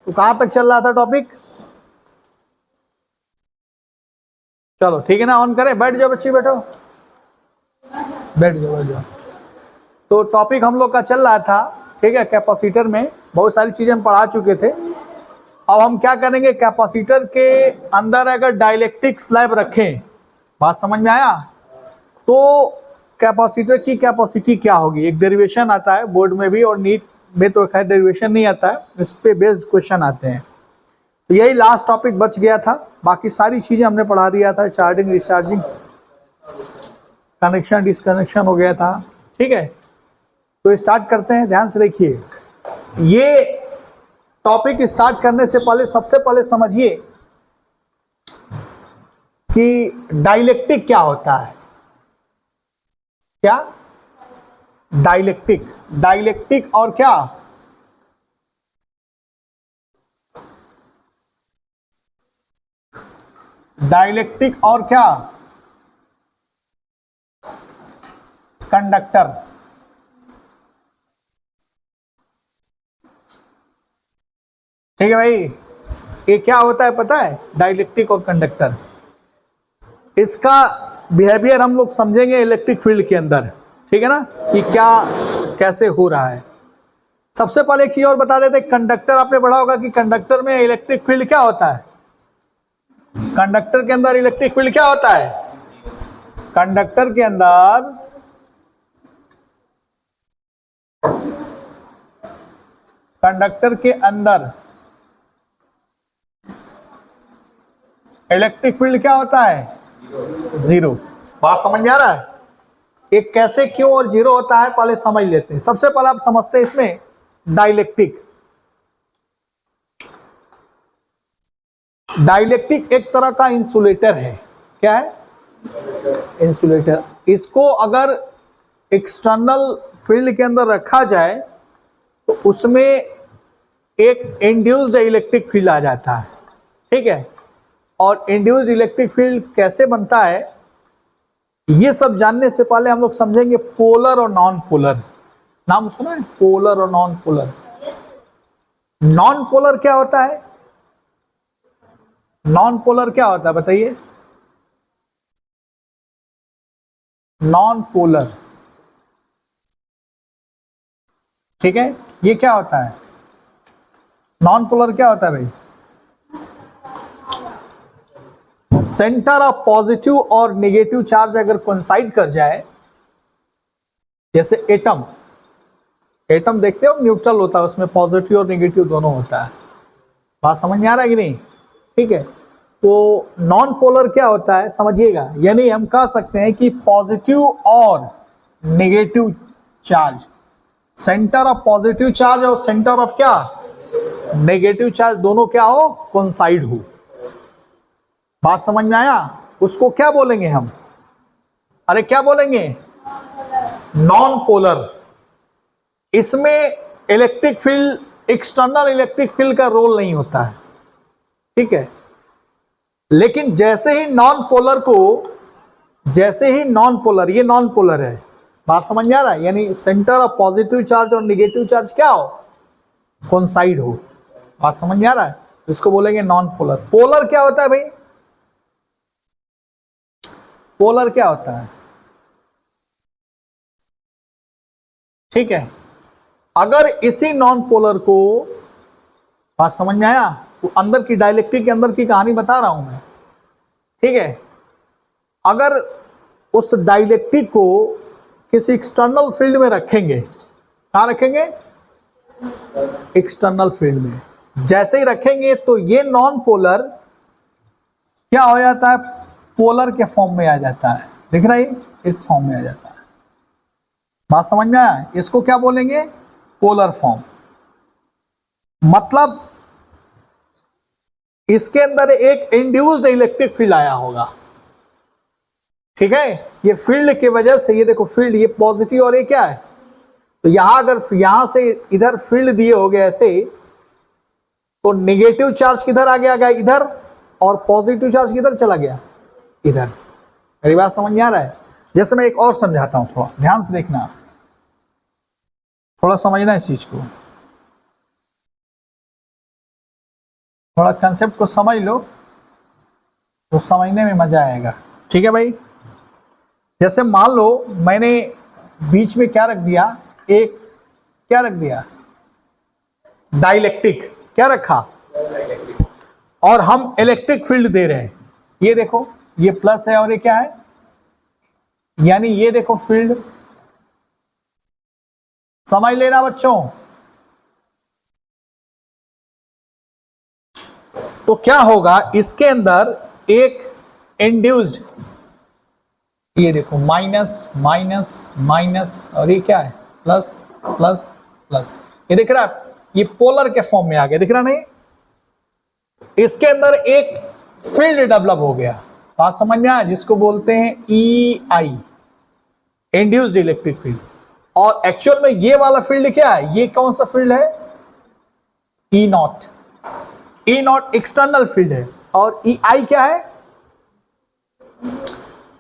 तो कहां तक चल रहा था टॉपिक? चलो ठीक है ना, ऑन करें, बैठ जाओ बच्ची, बैठो, बैठ जाओ, बैठ जाओ। तो टॉपिक हम लोग का चल रहा था, ठीक है, कैपेसिटर में बहुत सारी चीजें हम पढ़ा चुके थे। अब हम क्या करेंगे, कैपेसिटर के अंदर अगर डाइलेक्ट्रिक स्लैब रखें, बात समझ में आया? तो कैपेसिटर की कैपेसिटी क्या होगी, एक डेरिवेशन आता है बोर्ड में भी, और नीट में तो खैर डेरिवेशन नहीं आता है, इस पे बेस्ड क्वेश्चन आते हैं। तो यही लास्ट टॉपिक बच गया था, बाकी सारी चीजें हमने पढ़ा दिया था, चार्जिंग, डिस्चार्जिंग, कनेक्शन, डिसकनेक्शन हो गया था, ठीक है। तो स्टार्ट करते हैं, ध्यान से देखिए। ये टॉपिक स्टार्ट करने से पहले सबसे पहले समझिए कि डाइलेक्ट्रिक क्या होता है। क्या? डाइलेक्ट्रिक, डाइलेक्ट्रिक और क्या? डाइलेक्ट्रिक और क्या? कंडक्टर। ठीक है भाई, ये क्या होता है पता है, डाइलेक्ट्रिक और कंडक्टर। इसका बिहेवियर हम लोग समझेंगे इलेक्ट्रिक फील्ड के अंदर, ठीक है ना, कि क्या कैसे हो रहा है। सबसे पहले एक चीज और बता देते, कंडक्टर आपने पढ़ा होगा कि कंडक्टर में इलेक्ट्रिक फील्ड क्या होता है। कंडक्टर के अंदर इलेक्ट्रिक फील्ड क्या होता है? कंडक्टर के अंदर इलेक्ट्रिक फील्ड क्या होता है? जीरो। बात समझ में आ रहा है? एक कैसे, क्यों और जीरो होता है पहले समझ लेते हैं। सबसे पहले आप समझते हैं इसमें डाइलेक्ट्रिक। डाइलेक्ट्रिक एक तरह का इंसुलेटर है। क्या है? इंसुलेटर। इसको अगर एक्सटर्नल फील्ड के अंदर रखा जाए तो उसमें एक इंड्यूस्ड इलेक्ट्रिक फील्ड आ जाता है, ठीक है। और इंड्यूस्ड इलेक्ट्रिक फील्ड कैसे बनता है, ये सब जानने से पहले हम लोग समझेंगे पोलर और नॉन पोलर। नाम सुना है, पोलर और नॉन पोलर। नॉन पोलर क्या होता है? नॉन पोलर क्या होता है बताइए? नॉन पोलर, ठीक है, ये क्या होता है? नॉन पोलर क्या होता है भाई? सेंटर ऑफ पॉजिटिव और नेगेटिव चार्ज अगर कोइंसाइड कर जाए, जैसे एटम, एटम देखते हो न्यूट्रल होता है, उसमें पॉजिटिव और नेगेटिव दोनों होता है। बात समझ में आ रहा है कि नहीं? ठीक है। तो नॉन पोलर क्या होता है समझिएगा, यानी हम कह सकते हैं कि पॉजिटिव और negative charge, centre of positive charge और सेंटर ऑफ क्या, नेगेटिव चार्ज, दोनों क्या हो, कोइंसाइड हो। बात समझ में आया? उसको क्या बोलेंगे हम? अरे क्या बोलेंगे? Non polar. इसमें electric field, external electric field का रोल नहीं होता है, ठीक है। लेकिन जैसे ही नॉन पोलर को, जैसे ही नॉन पोलर, ये नॉन पोलर है, बात समझ में आ रहा है, यानी सेंटर ऑफ पॉजिटिव चार्ज और नेगेटिव चार्ज क्या हो, कोइंसाइड हो। बात समझ में आ रहा है? इसको बोलेंगे नॉन पोलर। पोलर क्या होता है भाई? पोलर क्या होता है? ठीक है, अगर इसी नॉन पोलर को, बात समझ में आया, तो अंदर की डाइलेक्ट्रिक के अंदर की कहानी बता रहा हूं मैं, ठीक है। अगर उस डाइलेक्ट्रिक को किसी एक्सटर्नल फील्ड में रखेंगे, कहां रखेंगे? एक्सटर्नल फील्ड में। जैसे ही रखेंगे तो ये नॉन पोलर क्या हो जाता है, पोलर के फॉर्म में आ जाता है। दिख रहा है, इस फॉर्म में आ जाता है। बात समझ में आया? इसको क्या बोलेंगे? Polar form. मतलब इसके अंदर एक इंड्यूस्ड इलेक्ट्रिक फील्ड आया होगा, ठीक है। ये फील्ड की वजह से, ये देखो फील्ड, ये पॉजिटिव और ये क्या है, तो यहां अगर यहां से इधर फील्ड दिए हो गए ऐसे, तो नेगेटिव चार्ज किधर आ गया, इधर, और पॉजिटिव चार्ज किधर चला गया, इधर। मेरी बात समझ में आ रहा है? जैसे मैं एक और समझाता हूं, थोड़ा ध्यान से देखना, थोड़ा समझना इस चीज को। थोड़ा कंसेप्ट को समझ लो तो समझने में मजा आएगा। ठीक है भाई, जैसे मान लो मैंने बीच में क्या रख दिया, एक क्या रख दिया, डाइलेक्ट्रिक, क्या रखा, और हम इलेक्ट्रिक फील्ड दे रहे हैं। ये देखो ये प्लस है और ये क्या है, यानी ये देखो फील्ड, समझ लेना बच्चों। तो क्या होगा इसके अंदर एक इंड्यूस्ड, ये देखो माइनस माइनस माइनस, और ये क्या है प्लस प्लस प्लस, ये दिख रहा है, ये पोलर के फॉर्म में आ गया, दिख रहा नहीं, इसके अंदर एक फील्ड डेवलप हो गया, बात समझ में आया, जिसको बोलते हैं ई आई, इंड्यूस्ड इलेक्ट्रिक फील्ड। और एक्चुअल में ये वाला फील्ड क्या है, ये कौन सा फील्ड है, E not, E not external field है, और ई आई क्या है,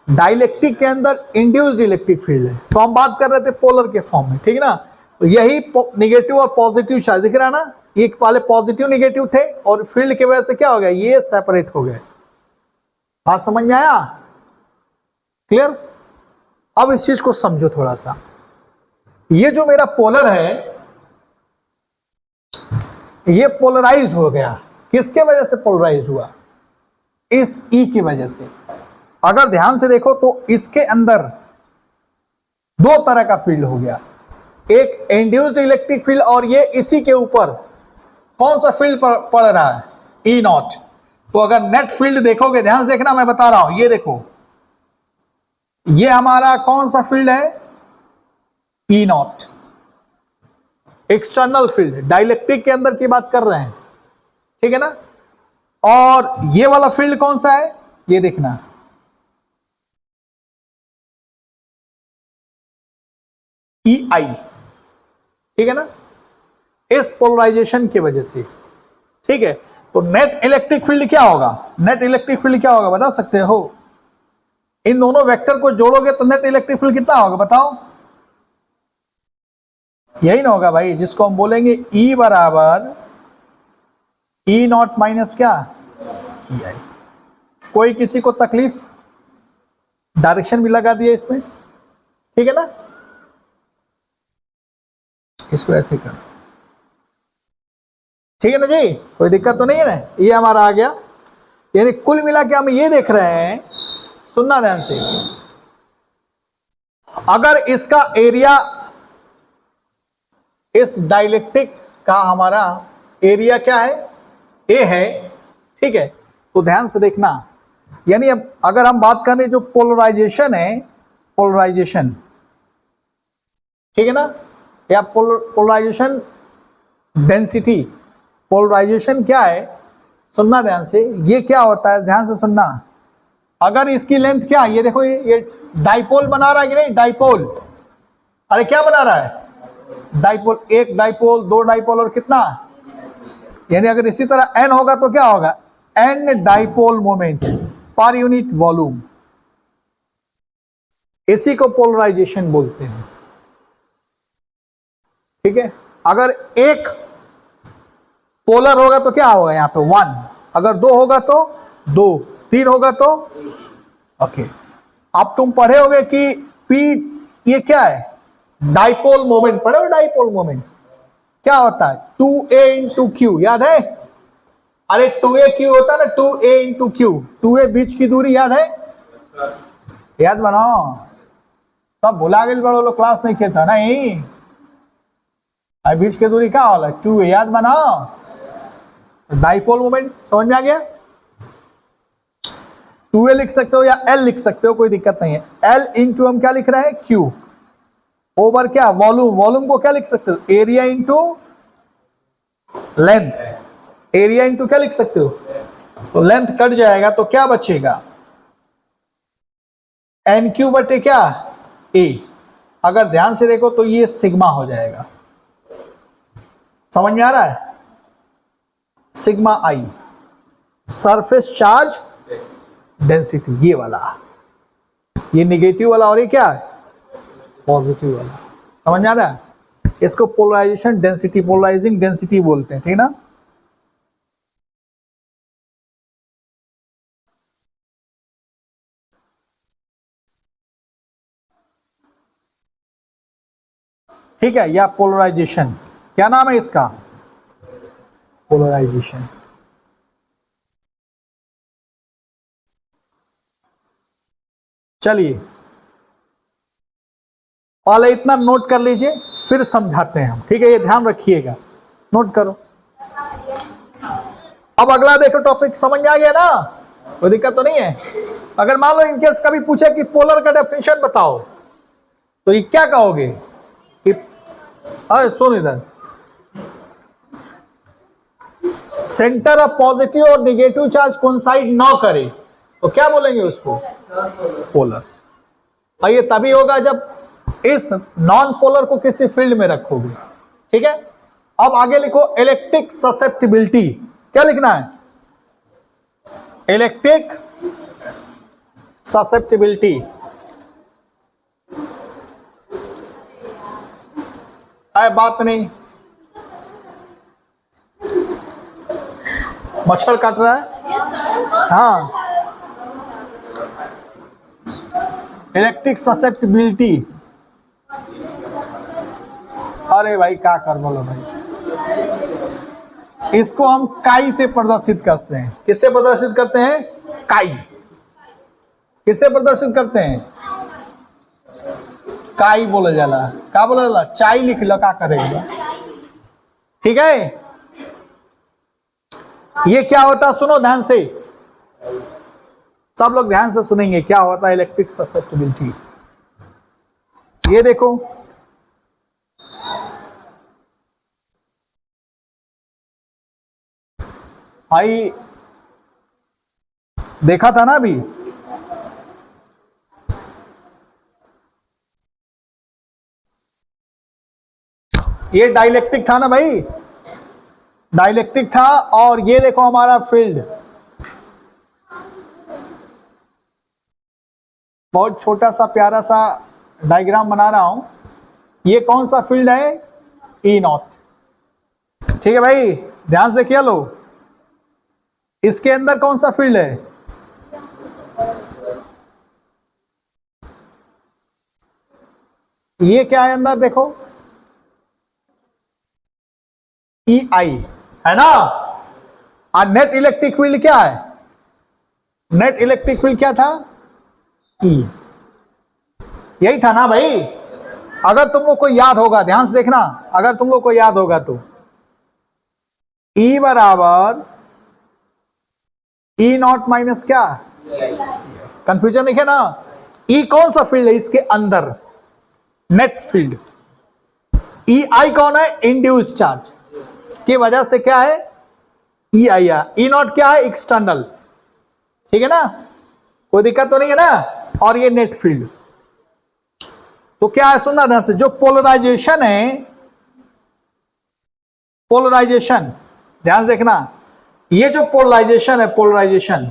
डाइलेक्ट्रिक के अंदर इंड्यूस्ड इलेक्ट्रिक फील्ड है। तो हम बात कर रहे थे पोलर के फॉर्म में, ठीक है ना। तो यही नेगेटिव और पॉजिटिव चार्ज दिख रहा है ना, एक पहले पॉजिटिव नेगेटिव थे और फील्ड की वजह से क्या हो गया, ये सेपरेट हो गए। बात समझ में आया, क्लियर। अब इस चीज को समझो थोड़ा सा, ये जो मेरा पोलर है ये पोलराइज हो गया, किसके वजह से पोलराइज हुआ, इस ई की वजह से। अगर ध्यान से देखो तो इसके अंदर दो तरह का फील्ड हो गया, एक इंड्यूस्ड इलेक्ट्रिक फील्ड, और ये इसी के ऊपर कौन सा फील्ड पड़ रहा है, ई नॉट। तो अगर नेट फील्ड देखोगे, ध्यान से देखना मैं बता रहा हूं, ये देखो ये हमारा कौन सा फील्ड है, E not, external field, dielectric के अंदर की बात कर रहे हैं, ठीक है ना। और ये वाला फील्ड कौन सा है, ये देखना, ई आई, ठीक है ना, इस पोलराइजेशन की वजह से, ठीक है। तो नेट इलेक्ट्रिक फील्ड क्या होगा, नेट इलेक्ट्रिक फील्ड क्या होगा बता सकते हो, इन दोनों वेक्टर को जोड़ोगे तो नेट इलेक्ट्रिक फील्ड कितना होगा बताओ, यही ना होगा भाई, जिसको हम बोलेंगे E बराबर ई नॉट माइनस क्या, ई आई। कोई किसी को तकलीफ, डायरेक्शन भी लगा दिया इसमें, ठीक है ना, इसको ऐसे कर, ठीक है ना जी, कोई दिक्कत तो नहीं है ना, ये हमारा आ गया। यानी कुल मिला के हम ये देख रहे हैं, सुनना ध्यान से, अगर इसका एरिया, इस डाइलेक्ट्रिक का हमारा एरिया क्या है, ए है, ठीक है। तो ध्यान से देखना, यानी अब अगर हम बात करें जो पोलराइजेशन है, पोलराइजेशन, ठीक है ना, या पोलराइजेशन डेंसिटी, पोलराइजेशन क्या है, सुनना ध्यान से, ये क्या होता है ध्यान से सुनना। अगर इसकी लेंथ क्या, ये देखो ये डाइपोल बना रहा है कि नहीं, डाइपोल, अरे क्या बना रहा है, डाइपोल, एक डाइपोल, दो डाइपोल, और कितना, यानी अगर इसी तरह एन होगा तो क्या होगा, n dipole moment per unit volume, इसी को पोलराइजेशन बोलते हैं, ठीक है। अगर एक पोलर होगा तो क्या होगा, यहां पे 1, अगर 2 होगा तो 2, 3 होगा तो ओके। अब तुम पढ़े होगे कि P ये क्या है, डाइपोल मोमेंट, पढ़े हो डाइपोल मोमेंट क्या होता है, 2a इंटू क्यू, याद है, अरे 2a क्यू होता है ना, 2a इंटू क्यू, 2a बीच की दूरी याद है, याद बनाओ, सब भुला गए बड़ो लोग, क्लास नहीं खेलता नहीं, बीच की दूरी क्या होला, 2a, याद बनाओ, डाइपोल मोमेंट समझ में आ गया। 2a लिख सकते हो या l लिख सकते हो, कोई दिक्कत नहीं है, l इंटू हम क्या लिख रहे हैं, q, ओवर क्या वॉल्यूम, वॉल्यूम को क्या लिख सकते हो, area into length, area into क्या लिख सकते हो, तो लेंथ कट जाएगा तो क्या बचेगा, एन क्यू बटे क्या, ए। अगर ध्यान से देखो तो ये सिग्मा हो जाएगा, समझ में आ रहा है, सिग्मा आई, सरफेस चार्ज डेंसिटी, ये वाला, ये निगेटिव वाला, और ये क्या है पॉजिटिव वाला, समझ में आ रहा है। इसको पोलराइजेशन डेंसिटी, पोलराइजिंग डेंसिटी बोलते हैं, ठीक है ना। ठीक है, या पोलराइजेशन, क्या नाम है इसका, पोलराइजेशन। चलिए पहले इतना नोट कर लीजिए, फिर समझाते हैं हम, ठीक है, ये ध्यान रखिएगा, नोट करो। अब अगला देखो, टॉपिक समझ में आ गया ना, कोई दिक्कत तो नहीं है। अगर मान लो इनकेस कभी पूछे कि पोलर का डेफिनेशन बताओ, तो ये क्या कहोगे कि, अरे सुन इधर, सेंटर ऑफ पॉजिटिव और निगेटिव चार्ज कोइंसाइड ना करे तो क्या बोलेंगे उसको, पोलर। और ये तभी होगा जब इस नॉन पोलर को किसी फील्ड में रखोगे, ठीक है। अब आगे लिखो इलेक्ट्रिक ससेप्टिबिलिटी, क्या लिखना है, इलेक्ट्रिक ससेप्टिबिलिटी। आए बात नहीं, मच्छर काट रहा है, हाँ, इलेक्ट्रिक ससेप्टिबिलिटी। अरे भाई क्या कर बोलो भाई, इसको हम काई से प्रदर्शित करते हैं। किससे प्रदर्शित करते हैं, काई। किससे प्रदर्शित करते हैं, काई बोले जाला, क्या बोला जाला, चाय लिख लो, क्या करेगा, ठीक है। ये क्या होता है, सुनो ध्यान से, सब लोग ध्यान से सुनेंगे क्या होता है इलेक्ट्रिक ससेप्टिबिलिटी। ये देखो, भाई देखा था ना अभी, ये डाइलेक्ट्रिक था ना भाई, डाइलेक्ट्रिक था, और ये देखो हमारा फील्ड, बहुत छोटा सा प्यारा सा डायग्राम बना रहा हूं। ये कौन सा फील्ड है, ई नॉट, ठीक है भाई, ध्यान से किया लो। इसके अंदर कौन सा फील्ड है, ये क्या है अंदर देखो, ई आई है ना। और नेट इलेक्ट्रिक फील्ड क्या है, नेट इलेक्ट्रिक फील्ड क्या था, ई, यही था ना भाई। अगर तुम लोग को याद होगा, ध्यान से देखना, अगर तुम लोग को याद होगा तो ई बराबर ई नॉट माइनस क्या, कंफ्यूजन नहीं है ना। ई कौन सा फील्ड है इसके अंदर, नेट फील्ड। ई आई कौन है, इंड्यूस चार्ज की वजह से क्या है, ई आई आ। ई नॉट क्या है, एक्सटर्नल, ठीक है ना, कोई दिक्कत तो नहीं है ना। और ये नेट फील्ड, तो क्या है, सुनना ध्यान से, जो पोलराइजेशन है, पोलराइजेशन ध्यान से देखना, ये जो पोलराइजेशन है, पोलराइजेशन,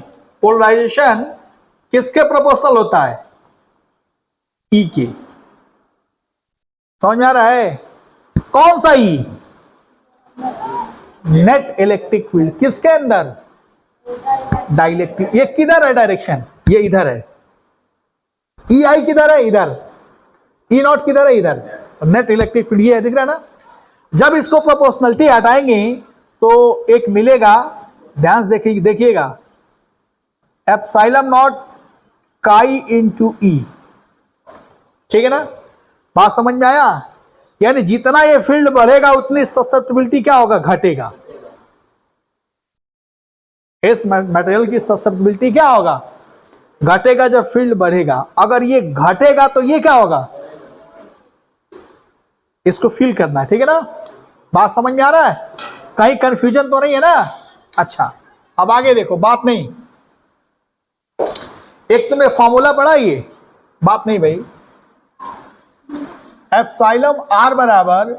पोलराइजेशन किसके प्रोपोर्शनल होता है, ई के, समझ में आ रहा है, कौन सा ई, नेट इलेक्ट्रिक फील्ड, किसके अंदर, डाइलेक्ट्रिक। ये किधर है डायरेक्शन, ये इधर है, ई आई किधर है, इधर, ई नॉट किधर है, इधर, नेट इलेक्ट्रिक फील्ड ये है, दिख रहा है ना। जब इसको प्रोपोर्शनलिटी हटाएंगे तो एक मिलेगा, ध्यान से देखिएगा, एप्सिलॉन नॉट काई इनटू ई, ठीक है ना, बात समझ में आया। यानी जितना ये फील्ड बढ़ेगा उतनी ससेप्टिबिलिटी क्या होगा, घटेगा। इस मटेरियल की ससेप्टिबिलिटी क्या होगा, घटेगा जब फील्ड बढ़ेगा। अगर ये घटेगा तो ये क्या होगा, इसको फील करना है, ठीक है ना, बात समझ में आ रहा है, कहीं कंफ्यूजन तो नहीं है ना। अच्छा अब आगे देखो, बात नहीं, एक तुमने फॉर्मूला पढ़ा, ये बात नहीं भाई, एप्सिलॉन आर बराबर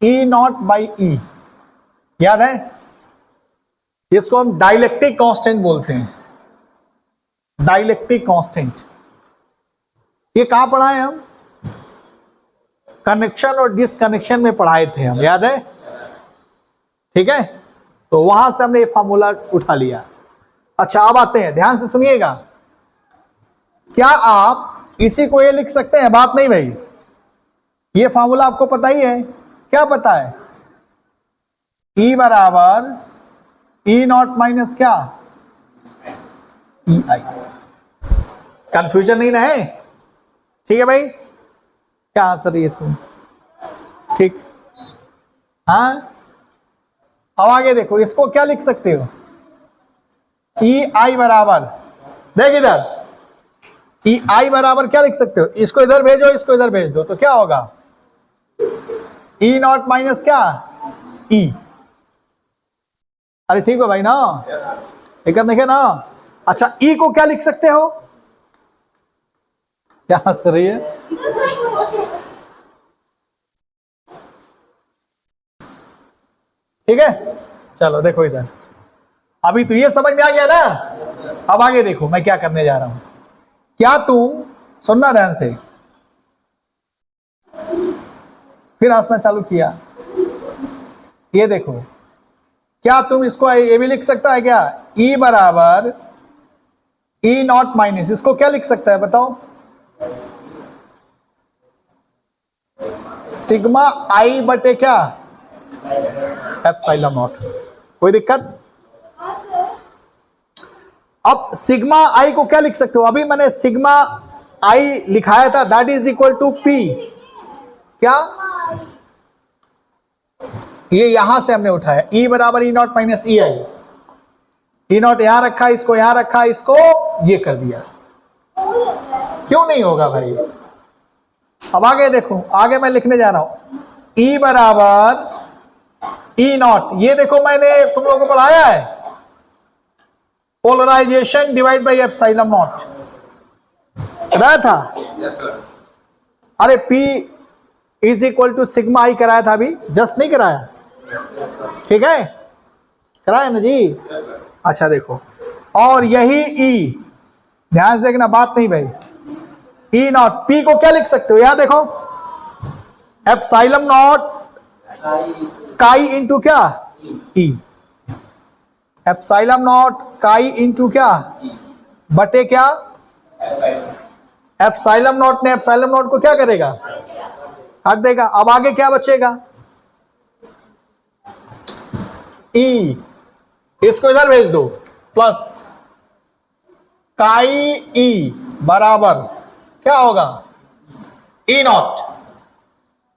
ई नॉट बाई ई, याद है, इसको हम डाइलेक्ट्रिक कांस्टेंट बोलते हैं, डाइलेक्ट्रिक कांस्टेंट। ये कहां पढ़ा है हम, कनेक्शन और डिसकनेक्शन में पढ़ाए थे हम, याद है, ठीक है, तो वहां से हमने ये फार्मूला उठा लिया। अच्छा अब आते हैं, ध्यान से सुनिएगा, क्या आप इसी को ये लिख सकते हैं, बात नहीं भाई, ये फॉर्मूला आपको पता ही है, क्या पता है? E बराबर E नॉट माइनस क्या, E आई। कंफ्यूजन नहीं ना है? ठीक है भाई, क्या आंसर है तुम? ठीक, हाँ। अब आगे देखो, इसको क्या लिख सकते हो? E आई बराबर, देख इधर, E आई बराबर क्या लिख सकते हो? इसको इधर भेजो, इसको इधर भेज दो, तो क्या होगा? E नॉट माइनस क्या, E। अरे ठीक है भाई ना, दिक्कत नहीं है ना? अच्छा, E को क्या लिख सकते हो? क्या हंस रही है? ठीक है, चलो देखो इधर, अभी तो ये समझ में आ गया ना? अब आगे देखो मैं क्या करने जा रहा हूं। क्या तू, सुनना ध्यान से, फिर हंसना चालू किया। ये देखो, क्या तुम इसको ये भी लिख सकता है क्या? E बराबर E नॉट माइनस, इसको क्या लिख सकता है बताओ? सिग्मा आई बटे क्या, एप्सिलॉन नॉट। कोई दिक्कत? अब सिग्मा आई को क्या लिख सकते हो? अभी मैंने सिग्मा आई लिखाया था, that is equal to P, क्या? ये यहां से हमने उठाया, E बराबर E naught minus E I. E naught यहां रखा, इसको यहां रखा, इसको ये कर दिया। क्यों नहीं होगा भाई? अब आगे देखो, आगे मैं लिखने जा रहा हूं, E बराबर E नॉट, ये देखो मैंने तुम लोगों को पढ़ाया है, polarization divide by epsilon not कराया था। अरे P is equal to sigma i कराया था अभी, जस्ट नहीं कराया? ठीक है, कराया ना जी? अच्छा देखो, और यही E, ध्यान से देखना, बात नहीं भाई, E नॉट, P को क्या लिख सकते हो? यहां देखो, एप्सिलॉन नॉट काई इंटू क्या, E। एप्सिलॉन नॉट काई इंटू क्या, बटे क्या, एप्सिलॉन नॉट ने एप्सिलॉन नॉट को क्या करेगा, काट देगा। अब आगे क्या बचेगा? E, इसको इधर भेज दो, प्लस काई E बराबर क्या होगा, E नॉट।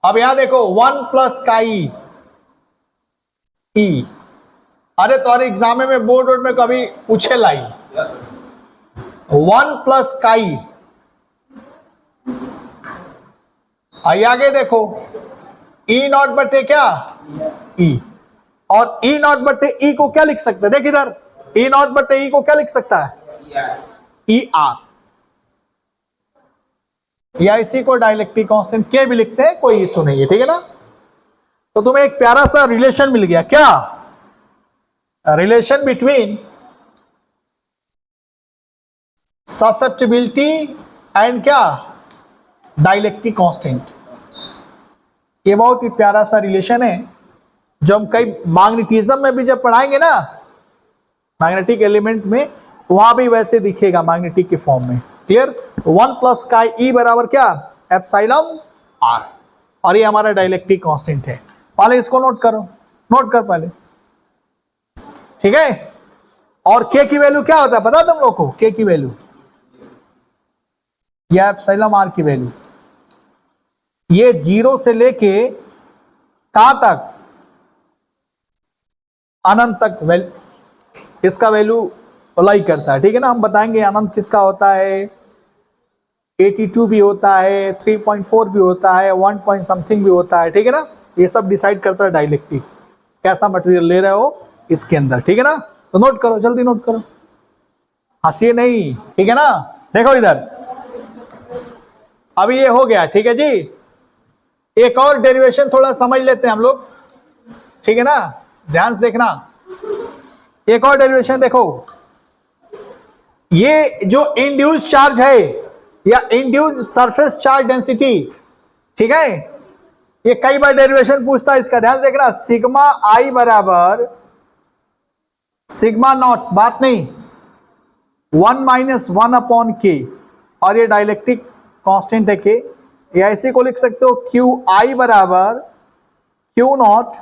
अब यहां देखो, 1 प्लस काई E। अरे तो एग्जाम में बोर्ड वोर्ड में कभी पूछे लाई, 1 प्लस काई। आगे देखो, E नॉट बटे क्या, E, और E नॉट बटे E को क्या लिख सकते हैं? देख इधर, E नॉट बटे E को क्या लिख सकता है, E आर, या इसी को डाइलेक्ट्रिक कांस्टेंट के भी लिखते हैं, कोई इशू नहीं है, ठीक है ना? तो तुम्हें एक प्यारा सा रिलेशन मिल गया, क्या? रिलेशन बिटवीन ससेप्टिबिलिटी एंड क्या, डाइलेक्ट्रिक कांस्टेंट। ये बहुत ही प्यारा सा रिलेशन है, जो हम कई मैग्नेटिज्म में भी जब पढ़ाएंगे ना, मैग्नेटिक एलिमेंट में, वहां भी वैसे दिखेगा मैग्नेटिक के फॉर्म में। क्लियर? 1 प्लस काई E बराबर क्या, एप्सिलॉन आर, और ये हमारा डाइलेक्ट्रिक कांस्टेंट है। पहले इसको नोट करो, नोट कर पहले, ठीक है? और K की वैल्यू क्या होता है पता तुम लोग को? K की वैल्यू या एप्सिलॉन आर की वैल्यू, ये 0 से लेके कहां तक, अनंत तक इसका वैल्यू अप्लाई करता है, ठीक है ना? हम बताएंगे अनंत किसका होता है, 82 भी होता है, 3.4 भी होता है, 1 पॉइंट समथिंग भी होता है, ठीक है ना? ये सब डिसाइड करता है डाइलेक्ट्रिक, कैसा मटेरियल ले रहे हो इसके अंदर, ठीक है ना? तो नोट करो, जल्दी नोट करो, हंसिए नहीं, ठीक है ना? देखो इधर, अभी ये हो गया, ठीक है जी? एक और डेरिवेशन थोड़ा समझ लेते हैं हम लोग, ठीक है ना? ध्यान से देखना, एक और डेरिवेशन देखो, ये जो इंड्यूस्ड चार्ज है या इंड्यूस्ड सरफेस चार्ज डेंसिटी, ठीक है? ये कई बार डेरिवेशन पूछता है इसका, ध्यान से देखना, सिग्मा आई बराबर सिग्मा नॉट, बात नहीं, 1 माइनस 1 अपॉन के, और ये डाइलेक्ट्रिक कांस्टेंट है के, या इसी को लिख सकते हो क्यू आई बराबर क्यू नॉट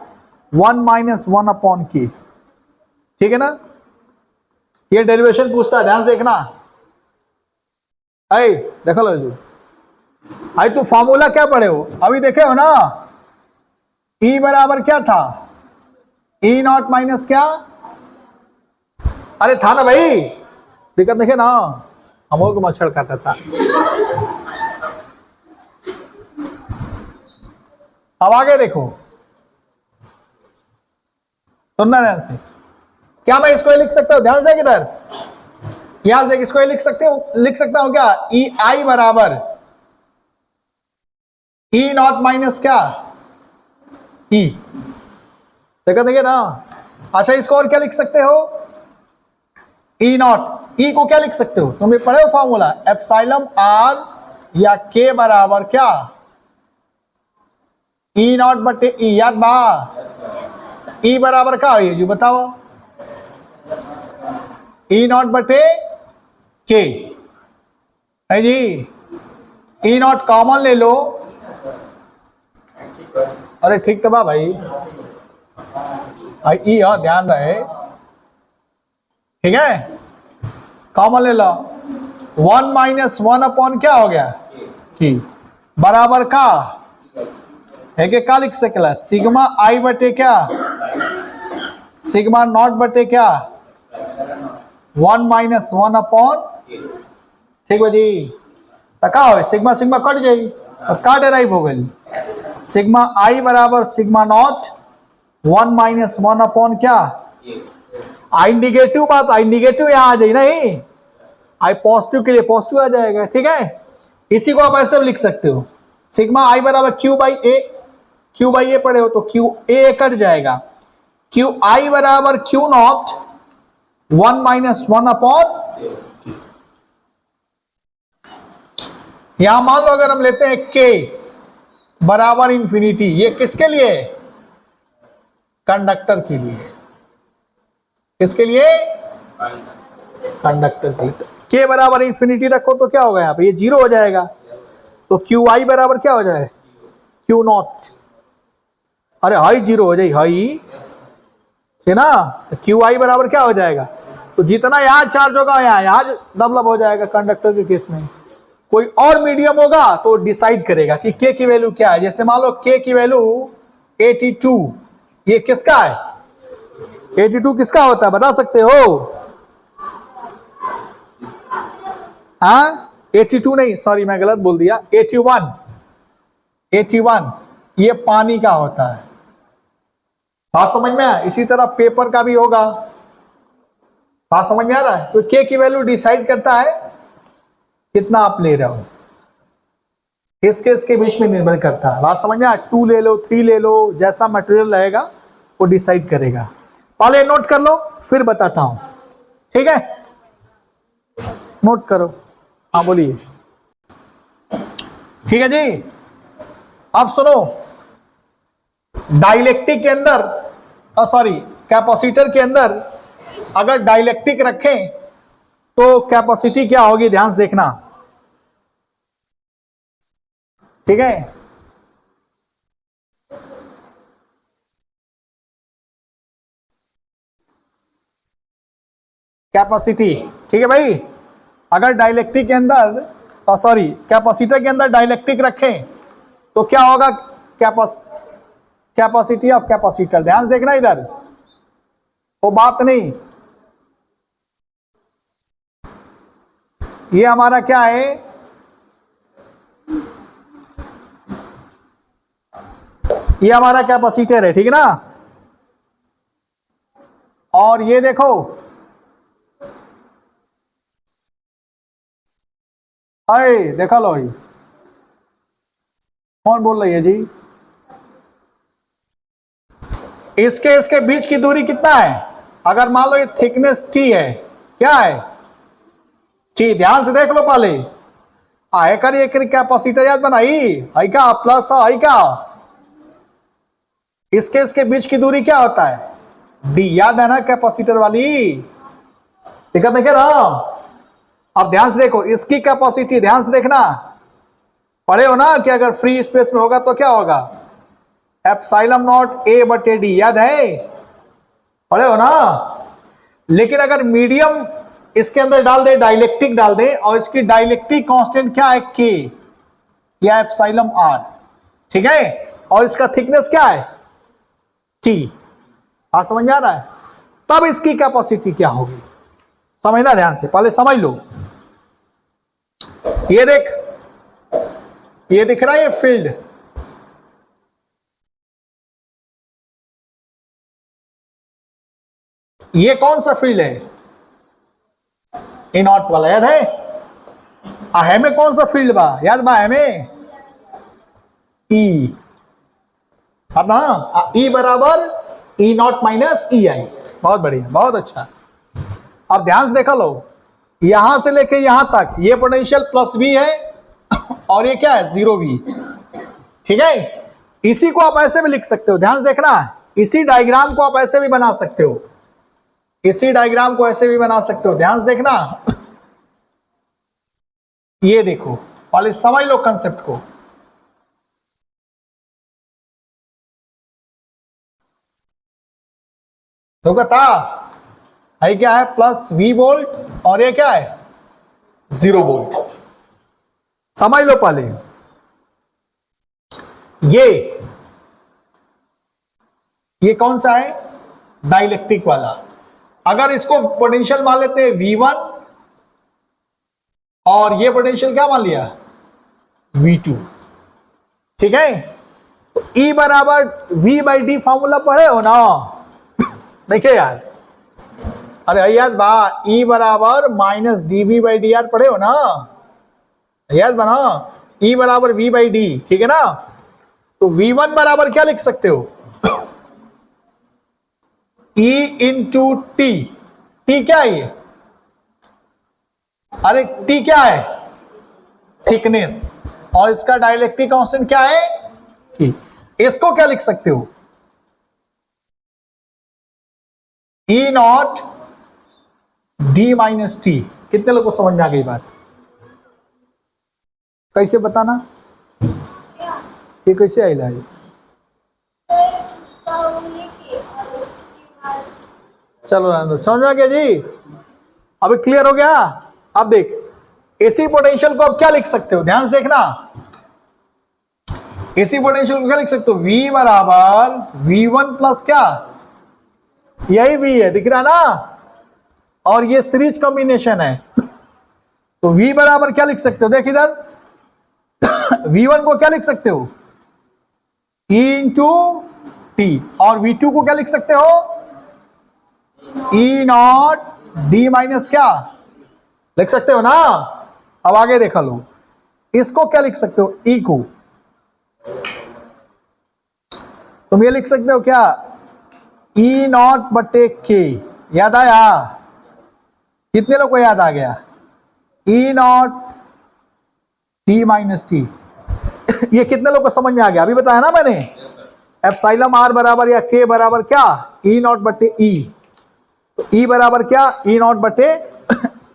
1 - 1 अपॉन की। ठीक है ना, ये डेरिवेशन पूछता है, ध्यान से देखना। आई देखो लो जी, आई तो फॉर्मूला क्या पढ़े हो अभी, देखे हो ना, ई बराबर क्या था, ई नॉट माइनस क्या, अरे था ना भाई, दिक्कत देखे ना, हम लोग को मच्छर काटता था। अब आगे देखो, सुनना ध्यान से, क्या मैं इसको लिख सकता हूं, ध्यान से किधर, यहां से इसको लिख सकता हूं क्या, ई आई बराबर ई नॉट माइनस क्या, ई, देखिए ना। अच्छा, इसको और क्या लिख सकते हो, ई नॉट, ई को क्या लिख सकते हो, तुम पढ़े हो फॉर्मूला, एप्सिलॉन आर या के बराबर क्या, ई नॉट बटे ई, याद बा, ई बराबर क्या है जी बताओ, ई नॉट बटे के है जी, ई नॉट कॉमन ले लो, अरे ठीक तो बा भाई, ई ध्यान रहे, ठीक है, कॉमन ले लो, 1 - 1 अपॉन क्या हो गया की, बराबर का है कि क्या लिख सकला, सिग्मा आई बटे क्या, सिग्मा नॉट बटे क्या, 1 - 1 अपॉन, ठीक है जी, तो क्या हो, सिग्मा सिग्मा कट जाएगी, अब क्या डेराइव हो गई, सिग्मा आई बराबर सिग्मा नॉट 1 - 1 अपॉन क्या, आई निगेटिव बात, आई निगेटिव यहां आ जाए नहीं, आई पॉजिटिव के लिए पॉजिटिव आ जाएगा, ठीक है। इसी को आप ऐसे भी लिख सकते हो, सिग्मा आई बराबर q by A, q by A पढ़े हो तो क्यू ए कट जाएगा, क्यू आई बराबर क्यू नॉट 1 - 1 अपॉन, यहां मान लो अगर हम लेते हैं के बराबर इंफिनिटी, ये किसके लिए, कंडक्टर के लिए, किसके लिए, कंडक्टर के लिए, के बराबर इंफिनिटी रखो तो क्या होगा, यहां पे ये 0 हो जाएगा, तो क्यू आई बराबर क्या हो जाए, क्यू नॉट, अरे हाई 0 हो जाए, हाई है ना, तो क्यू आई बराबर क्या हो जाएगा, तो जितना यहां चार्ज होगा यहां डबल हो जाएगा, कंडक्टर के केस में। कोई और मीडियम होगा तो डिसाइड करेगा कि के की वैल्यू क्या है, जैसे मान लो के की वैल्यू 82, ये किसका है, 82 किसका होता है बता सकते हो, हाँ 82 नहीं, सॉरी मैं गलत बोल दिया, 81 ये पानी का होता है, बात समझ में आया। इसी तरह पेपर का भी होगा, बात समझ में आ रहा है, तो के की वैल्यू डिसाइड करता है कितना आप ले रहे हो, इसके बीच में निर्भर करता है, बात समझ में आया, 2 ले लो 3 ले लो, जैसा मटेरियल रहेगा वो डिसाइड करेगा। पहले नोट कर लो फिर बताता हूं, ठीक है, नोट करो, हाँ बोलिए, ठीक है जी। अब सुनो, डाइलेक्ट्रिक के अंदर, सॉरी कैपेसिटर के अंदर अगर डाइलेक्ट्रिक रखें तो कैपेसिटी क्या होगी, ध्यान से देखना, ठीक है, कैपेसिटी, ठीक है भाई, अगर डाइलेक्ट्रिक के अंदर, सॉरी कैपेसिटर के अंदर डाइलेक्ट्रिक रखें तो क्या होगा, कैपेसिटी ऑफ कैपेसिटर, ध्यान से देखना इधर, वो बात नहीं, ये हमारा क्या है, ये हमारा कैपेसिटर है, ठीक है ना, और ये देखो अरे देखा लो, ये कौन बोल रही है जी, इसके बीच की दूरी कितना है, अगर मान लो ये थिकनेस टी है, क्या है टी, ध्यान से देख लो पहले, आए कर ये कैपेसिटर याद बनाई, आई का प्लस आई का, इसके बीच की दूरी क्या होता है, डी, याद है ना कैपेसिटर वाली, दिक्कत देखे ना। अब ध्यान से देखो, इसकी कैपेसिटी ध्यान से देखना, पढ़े हो ना कि अगर फ्री स्पेस में होगा तो क्या होगा, एप्सिलॉन नॉट ए बटे डी, याद है, पढ़े हो ना। लेकिन अगर मीडियम इसके अंदर डाल दे, डाइलेक्ट्रिक डाल दे, और इसकी डाइलेक्ट्रिक कांस्टेंट क्या है, के या एप्सिलॉन आर, ठीक है, और इसका थिकनेस क्या है, टी। हाँ समझ आ रहा है, तब इसकी कैपेसिटी क्या होगी, समझना ध्यान से, पहले समझ लो। ये देख, ये दिख रहा है, ये फील्ड, ये कौन सा फील्ड है, ए नॉट वाला, याद है। हमें कौन सा फील्ड बा, याद बा हमें, ई, अब ना ई बराबर ई नॉट माइनस ई आई। बहुत बढ़िया, बहुत अच्छा। अब ध्यान से देखा लो, यहां से लेके यहां तक ये पोटेंशियल प्लस वी है, और ये क्या है, जीरो वी, ठीक है। इसी को आप ऐसे भी लिख सकते हो, ध्यान से देखना, इसी डायग्राम को आप ऐसे भी बना सकते हो, इसी डायग्राम को ऐसे भी बना सकते हो, ध्यान से देखना। ये देखो, पहले समझ लो कंसेप्ट को। तो कहता है क्या है, प्लस वी वोल्ट, और ये क्या है, जीरो वोल्ट। समझ लो पहले, ये कौन सा है, डाइलेक्ट्रिक वाला। अगर इसको पोटेंशियल मान लेते हैं V1, और ये पोटेंशियल क्या मान लिया, V2, ठीक है। तो E बराबर V बाई डी फॉर्मूला पढ़े हो ना, देखिए यार, अरे याद बा, E बराबर minus D V by D R पढ़े हो ना, याद बना, E बराबर V बाई डी, ठीक है ना। तो V1 बराबर क्या लिख सकते हो, E इंटू टी, टी क्या है ये, अरे टी क्या है, थिकनेस, और इसका डाइलेक्ट्रिक कांस्टेंट क्या है, टी। इसको क्या लिख सकते हो, ई नॉट डी माइनस टी। कितने लोगों को समझ में आ गई बात, कैसे बताना, ये कैसे आइला है, चलो समझ में आ गया जी, अभी क्लियर हो गया। अब देख, एसी पोटेंशियल को अब क्या लिख सकते हो, ध्यान से देखना, एसी पोटेंशियल को क्या लिख सकते हो, V बराबर V1 प्लस क्या, यही V है, दिख रहा ना, और ये सीरीज कॉम्बिनेशन है। तो V बराबर क्या लिख सकते हो, देख इधर, V1 को क्या लिख सकते हो, E इंटू टी, और V2 को क्या लिख सकते हो, E नॉट डी माइनस क्या, लिख सकते हो ना। अब आगे देखा लो, इसको क्या लिख सकते हो, E को तुम ये लिख सकते हो क्या, E नॉट बटे के, याद आया, कितने लोग को याद आ गया, E not T minus T. ये कितने लोग को समझ में आ गया, अभी बताया ना मैंने, एप्सिलॉन आर बराबर या के बराबर क्या, E नॉट बटे ई, तो E बराबर क्या, E नॉट बटे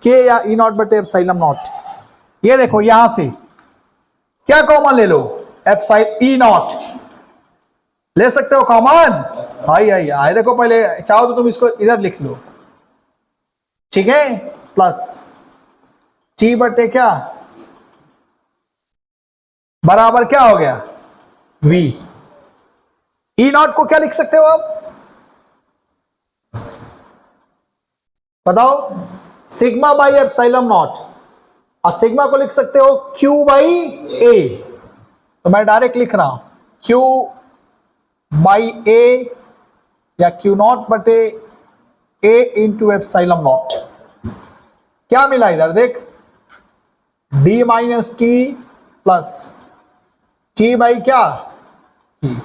के या E नॉट बटे एप्सिलॉन नॉट। ये देखो, यहां से क्या कॉमन ले लो, एप्सिलॉन E नॉट ले सकते हो कॉमन, भाई आइए देखो, पहले चाहो तो तुम इसको इधर लिख लो, ठीक है, प्लस टी बटे क्या, बराबर क्या हो गया, V। E नॉट को क्या लिख सकते हो आप, बताओ, सिग्मा बाई एप्सिलॉन नॉट, और सिग्मा को लिख सकते हो Q बाई ए, तो मैं डायरेक्ट लिख रहा हूं Q बाई ए, या Q नॉट बटे A इंटू एप्सिलॉन नॉट। क्या मिला इधर देख, D minus t plus T by क्या, T,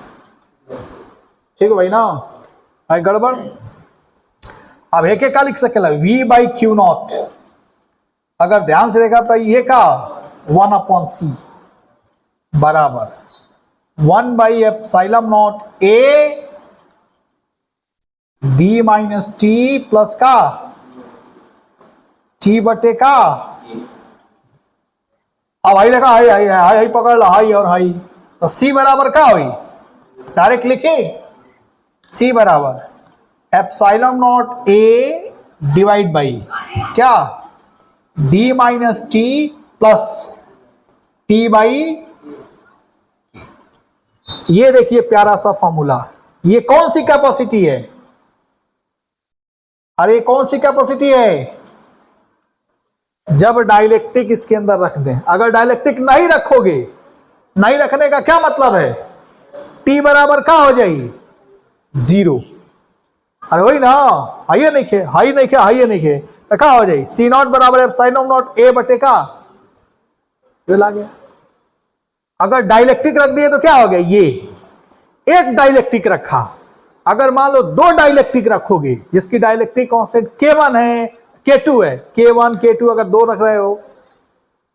ठीक है भाई ना, है गड़बड़। अब एक क्या लिख सकेला, V बाई क्यू नॉट, अगर ध्यान से देखा तो ये का 1 अपॉन सी बराबर 1 by epsilon not A D minus t plus का टी बटे का अब हाई देखा, हाई हाई हाई हाई पकड़ लो, हाई और हाई, तो सी बराबर क्या हुई, डायरेक्ट लिखे, सी बराबर epsilon not A divide by क्या, D minus t plus t by. ये देखिए प्यारा सा फॉर्मूला, ये कौन सी कैपेसिटी है, अरे कौन सी कैपेसिटी है, जब डाइलेक्ट्रिक इसके अंदर रख दें, अगर डाइलेक्ट्रिक नहीं रखोगे, नहीं रखने का क्या मतलब है, टी बराबर क्या हो जाएगी, जीरो। अरे वही ना, हाई नहीं खे, हाई नहीं खे, हाई नहीं खे, तो क्या हो जाएगी, सी नॉट बराबर एप्सिलॉन नॉट ए बटे का, ये ला गया। अगर डाइलेक्ट्रिक रख दिए तो क्या हो गया, ये एक डाइलेक्ट्रिक रखा, अगर मान लो दो डाइलेक्ट्रिक रखोगे जिसकी डाइलेक्ट्रिक कांस्टेंट K1 है, K2 है, K1 K2 अगर दो रख रहे हो,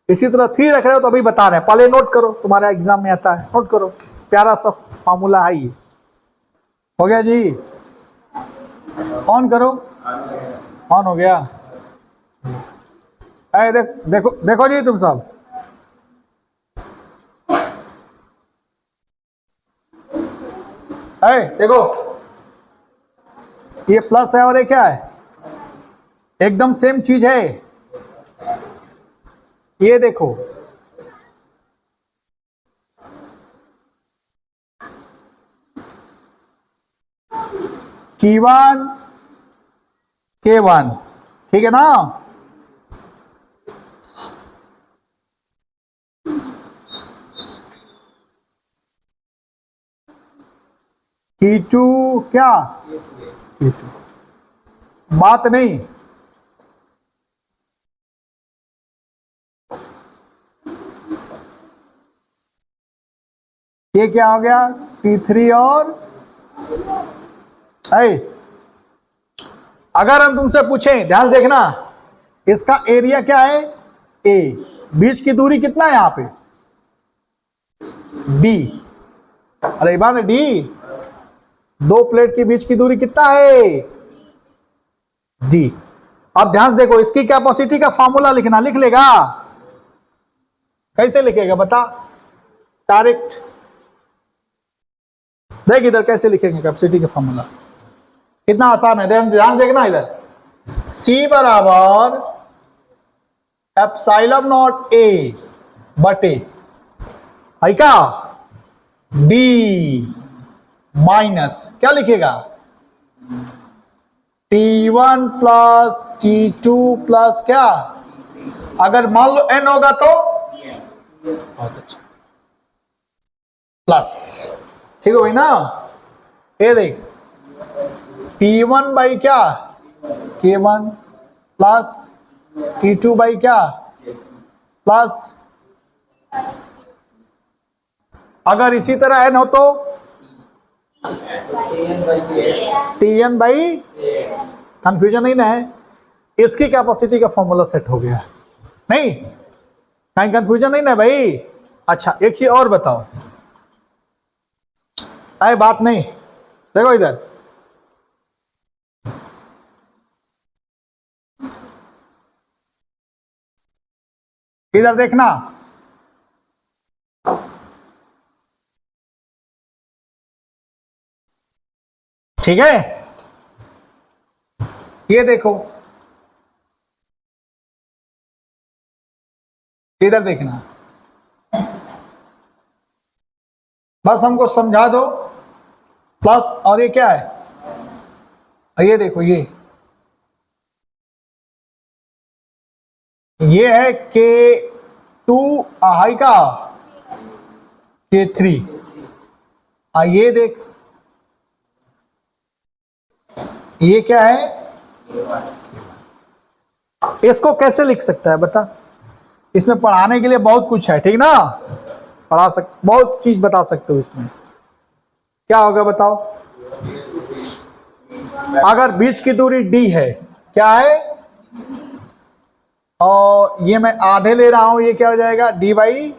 इसी तरह 3 रख रहे हो, तो अभी बता रहे हैं, पहले नोट करो, तुम्हारा एग्जाम में आता है, नोट करो, प्यारा सा फॉर्मूला है ये। हो गया जी, ऑन करो, ऑन हो गया। अरे देखो देखो जी तुम सब, अरे देखो, ये प्लस है और ये क्या है, एकदम सेम चीज है, ये देखो, T1 K1, ठीक है ना, T2 क्या, T2 बात नहीं, ये क्या हो गया, T3 और अगर हम तुमसे पूछें, ध्यान देखना, इसका एरिया क्या है, ए, बीच की दूरी कितना है यहां पे, डी, अरे बार डी, दो प्लेट के बीच की दूरी कितना है, डी। अब ध्यान से देखो, इसकी कैपेसिटी का फॉर्मूला लिखना, लिख लेगा, कैसे लिखेगा बता, डायरेक्ट देख इधर कैसे लिखेंगे कैपेसिटी का फॉर्मूला, कितना आसान है, ध्यान देखना इधर, सी बराबर एप्सिलॉन नॉट ए बटे है क्या, डी माइनस क्या लिखेगा, T1 प्लस T2 प्लस क्या, अगर मान लो n होगा तो बहुत अच्छा, प्लस, ठीक है भाई ना, ये देख T1 बाई क्या, K1 प्लस T2 बाई क्या, प्लस, अगर इसी तरह n हो तो Tn बाई, कंफ्यूजन नहीं ना है, इसकी कैपेसिटी का फॉर्मूला सेट हो गया, नहीं कहीं कंफ्यूजन नहीं ना भाई। अच्छा एक चीज और बताओ, अरे बात नहीं, देखो इधर, इधर देखना, ठीक है, ये देखो, इधर देखना, बस हमको समझा दो, प्लस और ये क्या है, ये देखो, ये है K2 हाई का, K3, ये देख, ये क्या है, इसको कैसे लिख सकता है बता, इसमें पढ़ाने के लिए बहुत कुछ है, ठीक ना, बहुत चीज बता सकते हो इसमें, क्या होगा बताओ, अगर बीच की दूरी d है, क्या है, और ये मैं आधे ले रहा हूं, ये क्या हो जाएगा, डी बाई,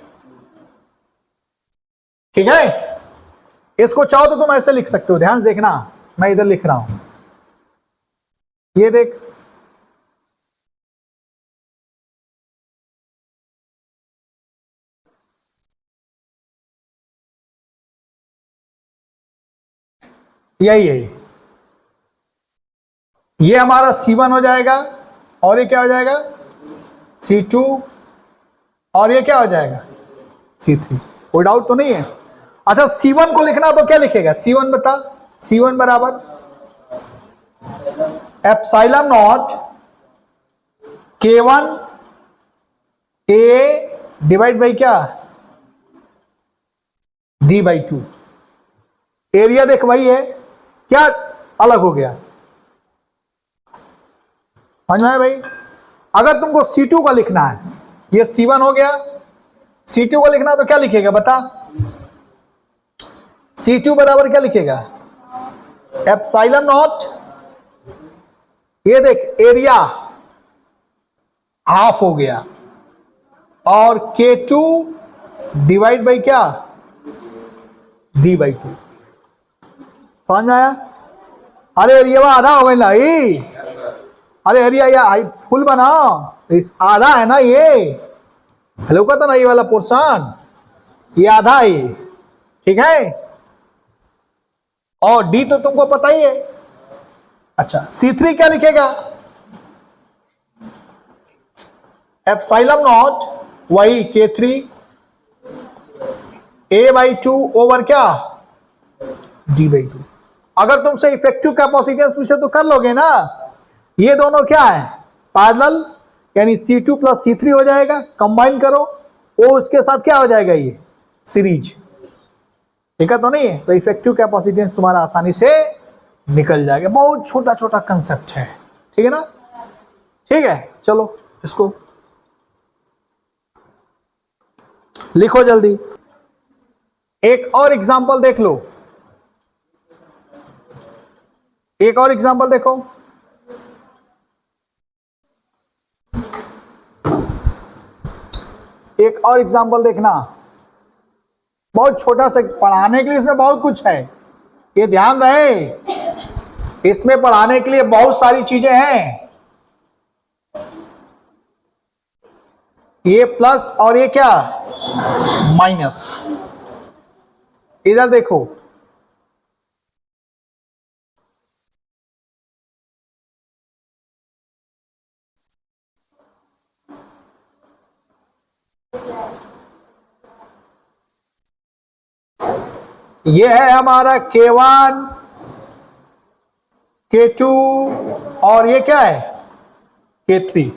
ठीक है, इसको चाहो तो तुम ऐसे लिख सकते हो, ध्यान से देखना, मैं इधर लिख रहा हूं, ये देख, यही है, ये हमारा C1 हो जाएगा और ये क्या हो जाएगा C2 और ये क्या हो जाएगा C3। कोई डाउट तो नहीं है? अच्छा, C1 को लिखना तो क्या लिखेगा? C1 बता, C1 बराबर epsilon not K1 A divide by क्या D/2। एरिया देख वही है, क्या अलग हो गया? समझ में आया भाई? अगर तुमको C2 का लिखना है, ये C1 हो गया, C2 को लिखना तो क्या लिखेगा बता? C2 बराबर क्या लिखेगा? एप्सिलॉन नॉट, ये देख एरिया हाफ हो गया, और K2 डिवाइड बाई क्या D/2। समझ में आया? अरे एरिया आधा हो गया ही, अरे एरिया या फुल बनाओ, इस आधा है ना ये, हेलो का तो ना ये वाला पोर्शन, ये आधा है, ठीक है? और डी तो तुमको पता ही है। अच्छा, C3 क्या लिखेगा? एप्सिलॉन नॉट वही K3 A/2 ओवर क्या D/2। अगर तुमसे इफेक्टिव कैपेसिटेंस पूछे तो कर लोगे ना? ये दोनों क्या है पैरेलल, यानी C2 प्लस C3 हो जाएगा, कंबाइन करो, वो उसके साथ क्या हो जाएगा ये सीरीज, ठीक है? तो नहीं है तो इफेक्टिव कैपेसिटेंस तुम्हारा आसानी से निकल जाएगा। बहुत छोटा छोटा कंसेप्ट है, ठीक है ना? ठीक है, चलो इसको लिखो जल्दी। एक और एग्जांपल देख लो, एक और एग्जांपल देखो। एक और एग्जांपल देखना, बहुत छोटा सा, पढ़ाने के लिए इसमें बहुत कुछ है, ये ध्यान रहे, इसमें पढ़ाने के लिए बहुत सारी चीजें हैं। ये प्लस और ये क्या माइनस, इधर देखो, ये है हमारा K1 K2 और ये क्या है K3,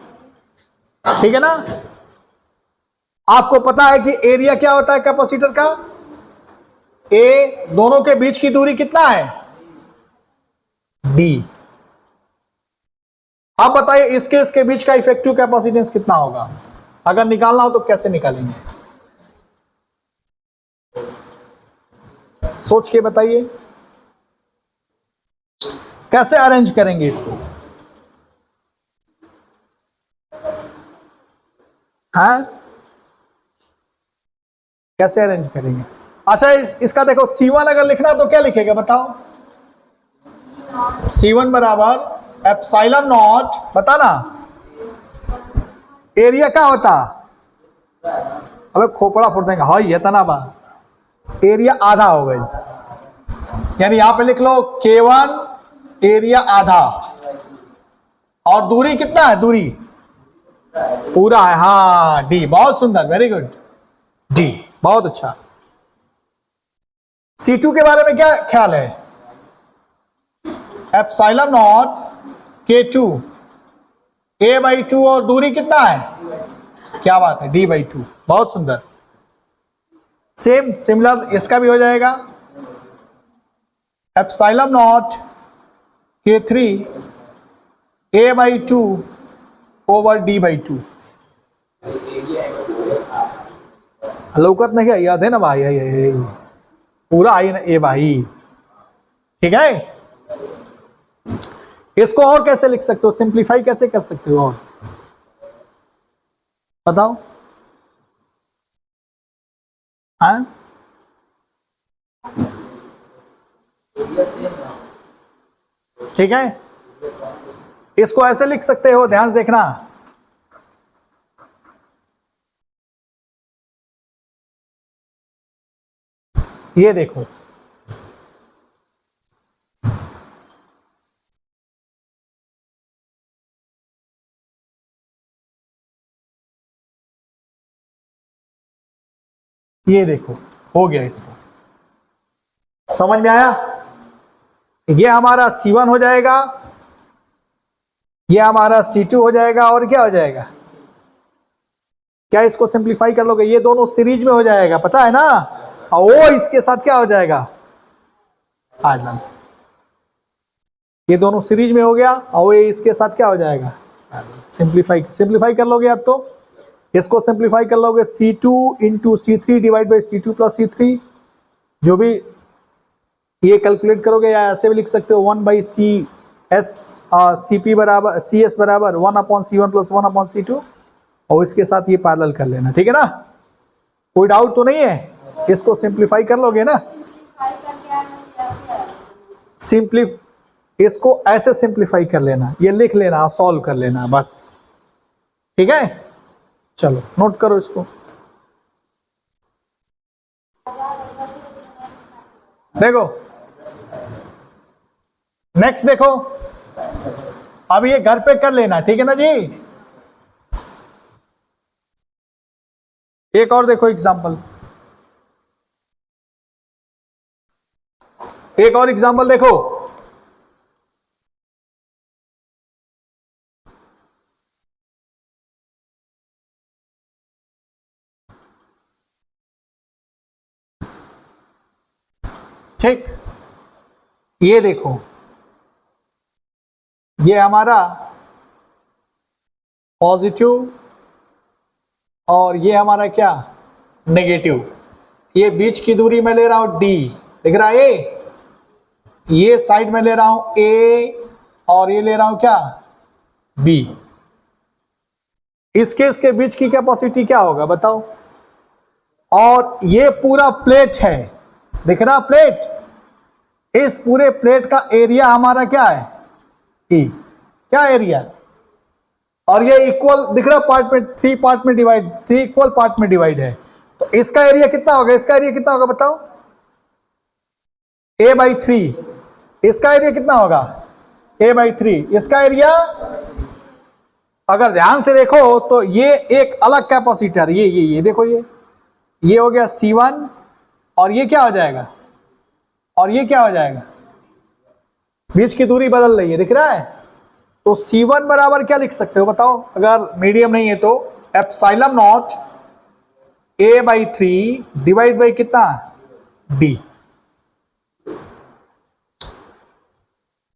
ठीक है ना? आपको पता है कि एरिया क्या होता है कैपेसिटर का? ए, दोनों के बीच की दूरी कितना है D। आप बताइए इसके बीच का इफेक्टिव कैपेसिटेंस कितना होगा? अगर निकालना हो तो कैसे निकालेंगे, सोच के बताइए, कैसे अरेंज करेंगे इसको? हाँ, कैसे अरेंज करेंगे? अच्छा, इसका देखो C1 अगर लिखना तो क्या लिखेगा बताओ? C1 बराबर एप्सिलॉन नॉट, बता ना, एरिया क्या होता? अबे खोपड़ा फोड़ देंगे, हाँ ये था ना बा, एरिया आधा हो गई, यानी यहां पे लिख लो K1 एरिया आधा, और दूरी कितना है? दूरी पूरा है, हाँ D, बहुत सुंदर, वेरी गुड D, बहुत अच्छा। C2 के बारे में क्या ख्याल है? एप्सिलॉन नॉट K2 A/2 और दूरी कितना है? क्या बात है, D/2, बहुत सुंदर। सेम सिमिलर इसका भी हो जाएगा, epsilon not K3 A/2 over D/2। लौकत नहीं क्या? याद है ना भाई, है पूरा आई ना ए भाई, ठीक है? इसको और कैसे लिख सकते हो, सिंप्लीफाई कैसे कर सकते हो और बताओ? हाँ, ठीक है, इसको ऐसे लिख सकते हो, ध्यान से देखना, ये देखो, ये देखो हो गया, इसको समझ में आया। ये हमारा C1 हो जाएगा, ये हमारा C2 हो जाएगा, और क्या हो जाएगा, क्या इसको सिंप्लीफाई कर लोगे, ये दोनों सीरीज में हो जाएगा, पता है ना। और वो इसके साथ क्या हो जाएगा, पैरेलल। ये दोनों सीरीज में हो गया और ये इसके साथ क्या हो जाएगा, सिंप्लीफाई कर लोगे आप तो। इसको सिंप्लीफाई कर लोगे, C2 into C3 divide by C2 plus C3, जो भी ये कैलकुलेट करोगे, या ऐसे भी लिख सकते हो 1 बाई CP बराबर CS बराबर 1/C1 प्लस 1/C2, और इसके साथ ये पैरेलल कर लेना, ठीक है ना। कोई डाउट तो नहीं है, इसको सिंप्लीफाई कर लोगे ना। इसको ऐसे सिंप्लीफाई कर लेना, ये लिख लेना, सॉल्व कर लेना बस, ठीक है। चलो नोट करो इसको। देखो नेक्स्ट देखो, अब ये घर पे कर लेना, ठीक है ना जी। एक और देखो एग्जांपल, एक और एग्जांपल देखो। ठीक, ये देखो, ये हमारा पॉजिटिव और ये हमारा क्या, नेगेटिव। ये बीच की दूरी मैं ले रहा हूं D, दिख रहा है ये साइड में ले रहा हूं A, और ये ले रहा हूं क्या, B। इसके बीच की कैपेसिटी क्या होगा बताओ। और ये पूरा प्लेट है, दिख रहा प्लेट, इस पूरे प्लेट का एरिया हमारा क्या है, E, क्या एरिया। और ये इक्वल दिख रहा पार्ट में, 3 पार्ट में डिवाइड, 3 इक्वल पार्ट में डिवाइड है, तो इसका एरिया कितना होगा, इसका एरिया कितना होगा बताओ, A/3। इसका एरिया कितना होगा, A/3। इसका एरिया अगर ध्यान से देखो तो ये एक अलग कैपेसिटर, ये देखो, ये हो गया C1, और ये क्या हो जाएगा, और ये क्या हो जाएगा, बीच की दूरी बदल रही है, दिख रहा है। तो C1 बराबर क्या लिख सकते हो बताओ, अगर मीडियम नहीं है तो epsilon not A/3 divide by कितना, D।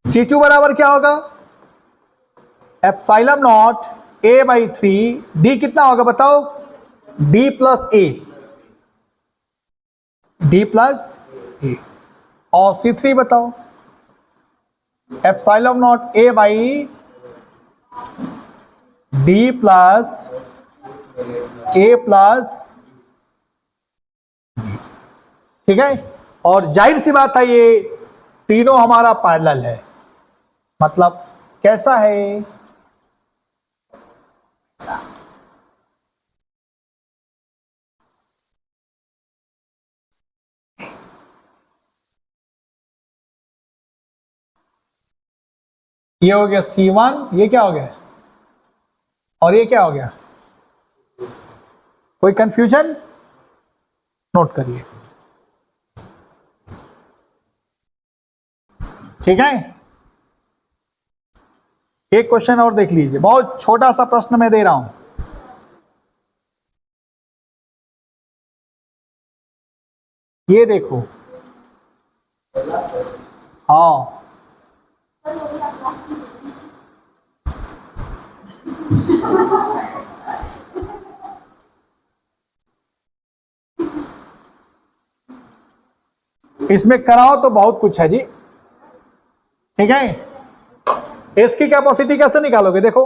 C2 बराबर क्या होगा, एप्सिलॉन नॉट A/3, D कितना होगा बताओ, D plus A, D plus A। और C3 बताओ, epsilon not A/D plus A plus, ठीक है। और जाहिर सी बात है ये तीनों हमारा पैरेलल है, मतलब कैसा है, ये हो गया C1, ये क्या हो गया, और ये क्या हो गया, कोई कंफ्यूजन, नोट करिए, ठीक है। एक क्वेश्चन और देख लीजिए, बहुत छोटा सा प्रश्न मैं दे रहा हूं। ये देखो, हाँ इसमें कराओ तो बहुत कुछ है जी, ठीक है। इसकी कैपेसिटी कैसे निकालोगे, देखो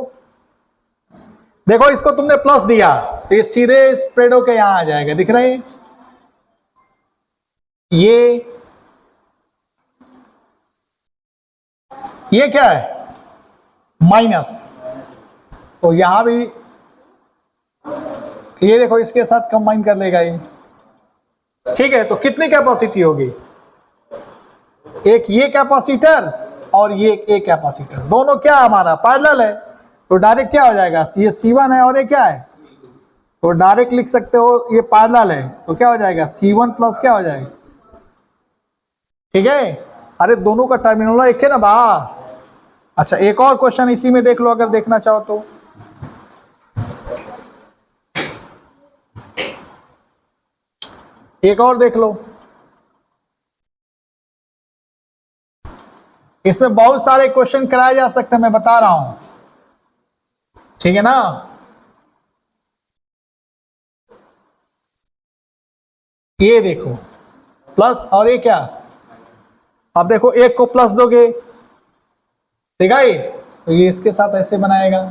देखो, इसको तुमने प्लस दिया तो ये सीधे स्प्रेड होके यहां आ जाएगा, दिख रहा है। ये क्या है, माइनस, तो यहां भी ये देखो इसके साथ कंबाइन कर लेगा ये, ठीक है। तो कितनी कैपेसिटी होगी, एक ये कैपेसिटर और ये कैपेसिटर, दोनों क्या हमारा पैरेलल है, तो डायरेक्ट क्या हो जाएगा, ये C1 है और ये क्या है तो डायरेक्ट लिख सकते हो, ये पैरेलल है तो क्या हो जाएगा C1 प्लस क्या हो जाएगा, ठीक है। अरे दोनों का टर्मिनल एक है ना बा। अच्छा एक और क्वेश्चन इसी में देख लो अगर देखना चाहो तो। एक और देख लो, इसमें बहुत सारे क्वेश्चन कराए जा सकते हैं, मैं बता रहा हूं, ठीक है ना। ये देखो प्लस और ये क्या, अब देखो एक को प्लस दोगे ठीक है, तो ये इसके साथ ऐसे बनाएगा।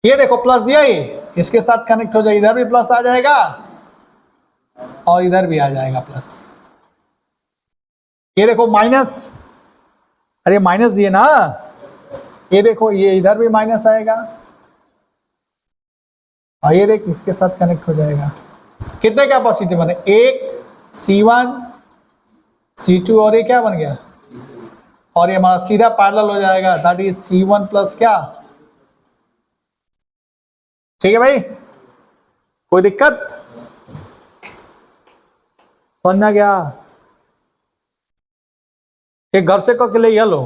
ये देखो प्लस दिया, ये इसके साथ कनेक्ट हो जाएगा, इधर भी प्लस आ जाएगा और इधर भी आ जाएगा प्लस। ये देखो माइनस, अरे माइनस दिए ना, ये देखो ये इधर भी माइनस आएगा और ये देख इसके साथ कनेक्ट हो जाएगा। कितने कैपेसिटी बने, एक C1 C2 और ये क्या बन गया, और ये हमारा सीधा पैरेलल हो जाएगा, दैट इज C1 प्लस क्या, ठीक है भाई, कोई दिक्कत, समझना गया। एक घर से करके ले ये लो।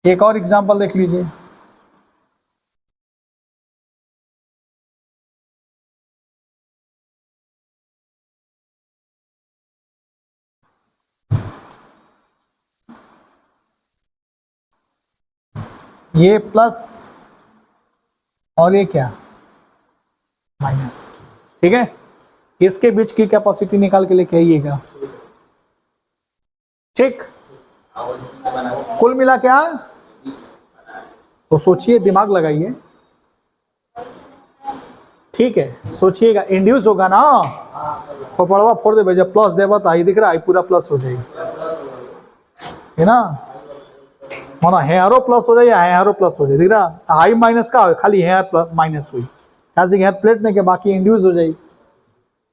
एक और एग्जांपल देख लीजिए, ये प्लस और ये क्या माइनस, ठीक है। इसके बीच की कैपेसिटी निकाल के लेके आइएगा, ठीक। कुल मिला क्या, तो सोचिए दिमाग लगाइए, ठीक है, सोचिएगा इंड्यूस होगा ना, तो पड़वा फोड़ दे जब प्लस देवा तो आई दिख रहा है पूरा प्लस हो जाएगा, है ना, माना हेयरो प्लस हो जाए या हेयरो प्लस हो जाए, दिख रहा हाई माइनस का हो, खाली हेयर प्लस माइनस हुई, ऐसे हेयर प्लेट में के बाकी इंड्यूस हो जाएगी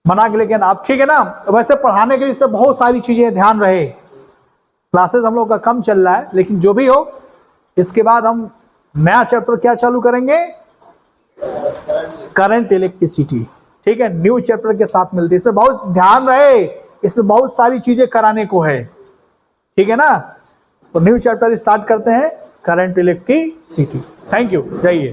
बना के, लेकिन आप ठीक है ना। वैसे पढ़ाने के लिए इससे बहुत सारी चीजें ध्यान रहे, क्लासेस हम लोग का कम चल रहा है, लेकिन जो भी हो इसके बाद हम नया चैप्टर क्या चालू करेंगे, करंट इलेक्ट्रिसिटी, ठीक है, न्यू चैप्टर के साथ मिलती है, इसमें बहुत ध्यान रहे, इसमें बहुत सारी चीजें कराने को है, ठीक है ना। तो न्यू चैप्टर स्टार्ट करते हैं, करंट इलेक्ट्रिसिटी। थैंक यू, जाइए।